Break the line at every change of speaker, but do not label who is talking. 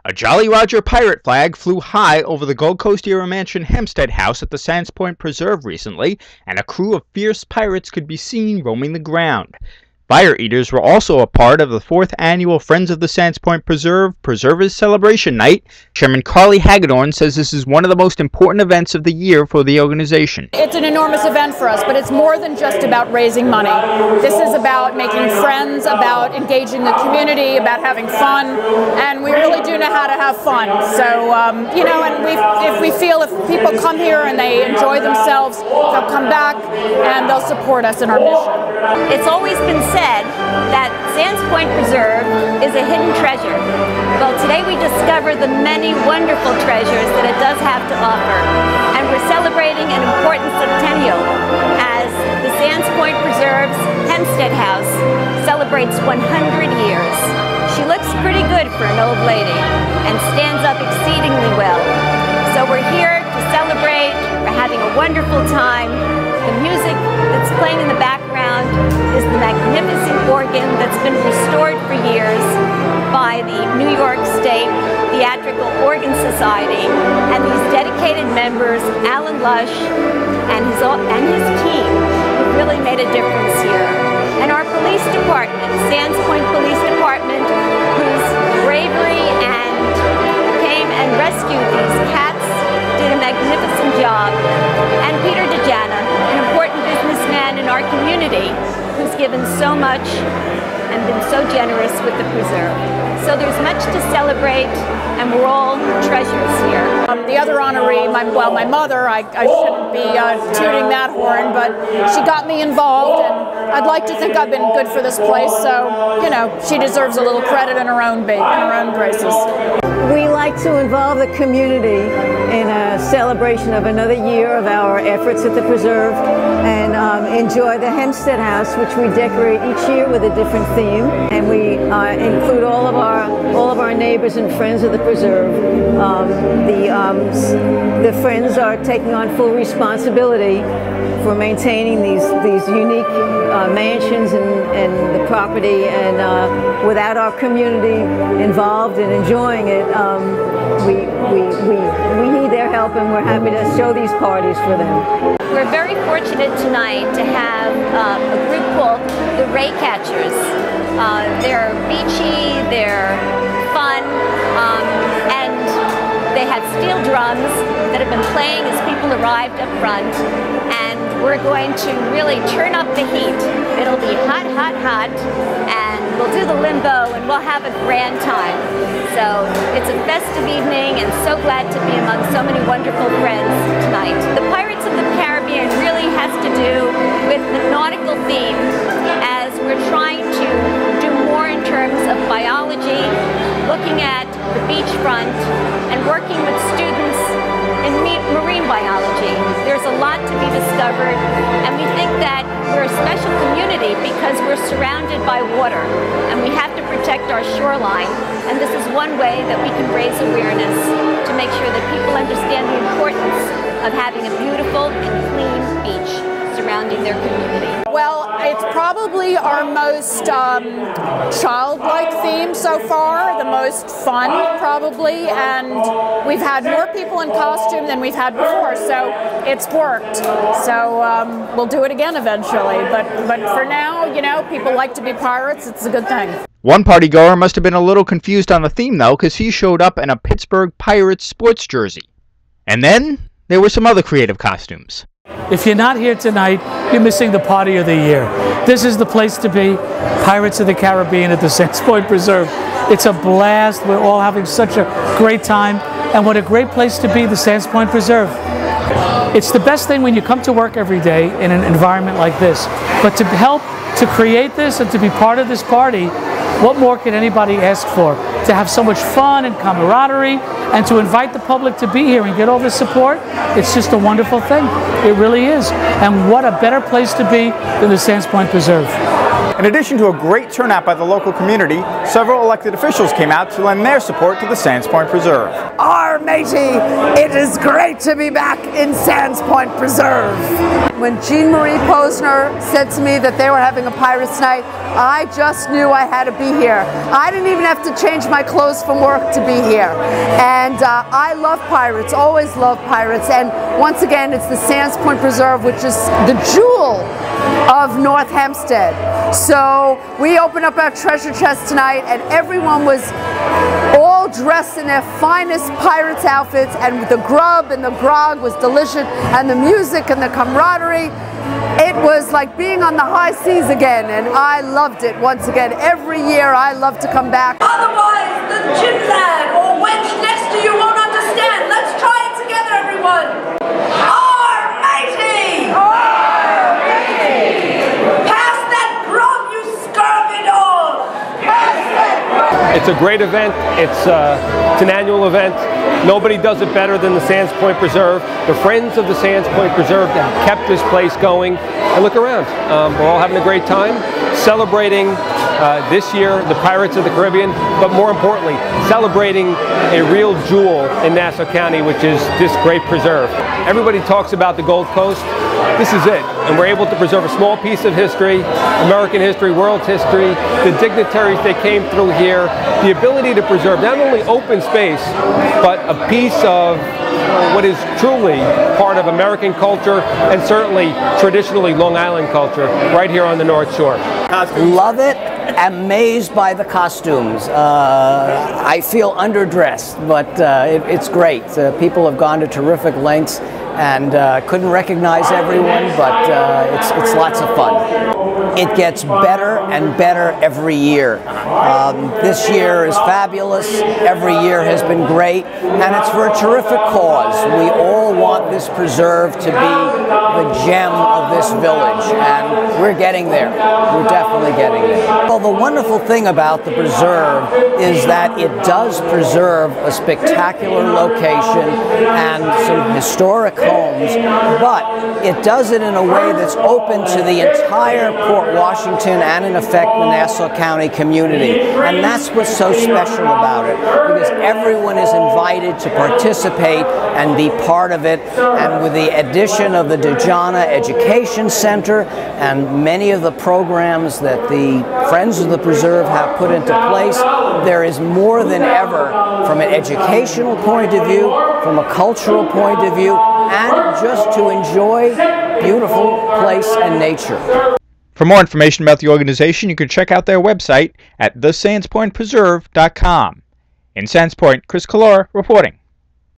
A Jolly Roger pirate flag flew high over the Gold Coast era mansion Hempstead house at the Sands Point Preserve recently, and a crew of fierce pirates could be seen roaming the ground. Fire eaters were also a part of the 4th annual Friends of the Sands Point Preserve Preservers Celebration Night. Chairman Carly Hagedorn says this is one of the most important events of the year for the organization.
It's an enormous event for us, but it's more than just about raising money. This is about making friends, about engaging the community, about having fun, and we really do know how to have fun. So, and if we feel if people come here and they enjoy themselves, they'll come back and they'll support us in our mission.
It's always been said that Sands Point Preserve is a hidden treasure. Well, today we discover the many wonderful treasures that it does have to offer. And we're celebrating an important centennial as the Sands Point Preserve's Hempstead house celebrates 100 years. She looks pretty good for an old lady and stands up exceedingly well. So we're here to celebrate, we're having a wonderful time. The music that's playing in the background is the magnificent organ that's been restored for years by the New York State Theatrical Organ Society, and these dedicated members, Alan Lush and his team, have really made a difference here. And our police department, Sands Point Police Department, whose bravery and came and rescued these cats, did a magnificent job. And Peter DeJana, an important businessman in our community, who's given so much and been so generous with the preserve. So there's much to celebrate, and we're all treasures here.
The other honoree, my mother, I shouldn't be tooting that horn, but she got me involved, and I'd like to think I've been good for this place, so, she deserves a little credit in her own graces.
We like to involve the community in a celebration of another year of our efforts at the preserve, and enjoy the Hempstead house, which we decorate each year with a different theme, and we include all of our neighbors and friends of the preserve. The friends are taking on full responsibility for maintaining these unique mansions and the property, and without our community involved and enjoying it, we need their help, and we're happy to show these parties for them.
We're very fortunate tonight to have a group called the Ray Catchers. They're beachy, they're fun, and they have steel drums that have been playing as people arrived up front, and we're going to really turn up the heat. It'll be hot, hot, hot, and we'll do the limbo, and we'll have a grand time. So it's a festive evening, and so glad to be among so many wonderful friends tonight. The Pirates of the Caribbean really has to do with the nautical theme, as we're trying to do more in terms of biology, looking at the beachfront, and working with students in marine biology. There's a lot to be discovered, and we think that we're a special community because we're surrounded by water, and we have to protect our shoreline, and this is one way that we can raise awareness to make sure that people understand the importance of having a beautiful and clean beach surrounding their community.
Well, it's probably our most childlike theme so far, the most fun probably, and we've had more people in costume than we've had before, so it's worked. So we'll do it again eventually, but for now, people like to be pirates, it's a good thing.
One partygoer must have been a little confused on the theme though, because he showed up in a Pittsburgh Pirates sports jersey. And then there were some other creative costumes.
If you're not here tonight, you're missing the party of the year. This is the place to be, Pirates of the Caribbean at the Sands Point Preserve. It's a blast. We're all having such a great time, and what a great place to be, the Sands Point Preserve. It's the best thing when you come to work every day in an environment like this. But to help to create this and to be part of this party, what more can anybody ask for? To have so much fun and camaraderie, and to invite the public to be here and get all this support, it's just a wonderful thing. It really is. And what a better place to be than the Sands Point Preserve.
In addition to a great turnout by the local community, several elected officials came out to lend their support to the Sands Point Preserve.
Our matey, it is great to be back in Sands Point Preserve. When Jean Marie Posner said to me that they were having a Pirates Night, I just knew I had to be here. I didn't even have to change my clothes from work to be here. And I love pirates, always love pirates. And once again, it's the Sands Point Preserve, which is the jewel of North Hempstead. So we opened up our treasure chest tonight, and everyone was all dressed in their finest pirates outfits, and the grub and the grog was delicious, and the music and the camaraderie. It was like being on the high seas again, and I loved it once again. Every year I love to come back.
Otherwise, the gym lad or wench next to you won't understand. Let's try it together, everyone. Our matey! Our matey! Pass that grub, you scurvy dog! Pass that grub!
It's a great event. It's an annual event. Nobody does it better than the Sands Point Preserve. The Friends of the Sands Point Preserve have kept this place going. And look around. We're all having a great time celebrating this year the Pirates of the Caribbean, but more importantly, celebrating a real jewel in Nassau County, which is this great preserve. Everybody talks about the Gold Coast. This is it, and we're able to preserve a small piece of history, American history, world history, the dignitaries that came through here, the ability to preserve not only open space, but a piece of what is truly part of American culture and certainly traditionally Long Island culture right here on the North Shore.
Love it. Amazed by the costumes. I feel underdressed, but it's great. People have gone to terrific lengths, and couldn't recognize everyone, but it's lots of fun. It gets better and better every year. This year is fabulous. Every year has been great, and it's for a terrific cause. We all want this preserve to be the gem of this village, and we're getting there. We're definitely getting there. Well, the wonderful thing about the preserve is that it does preserve a spectacular location and some historic homes, but it does it in a way that's open to the entire Port Washington and, in effect, the Nassau County community. And that's what's so special about it, because everyone is invited to participate and be part of it. And with the addition of the Dejana Education Center and many of the programs that the Friends of the Preserve have put into place, there is more than ever, from an educational point of view, from a cultural point of view, and just to enjoy beautiful place and nature.
For more information about the organization, you can check out their website at thesandspointpreserve.com. In Sands Point, Chris Collora reporting.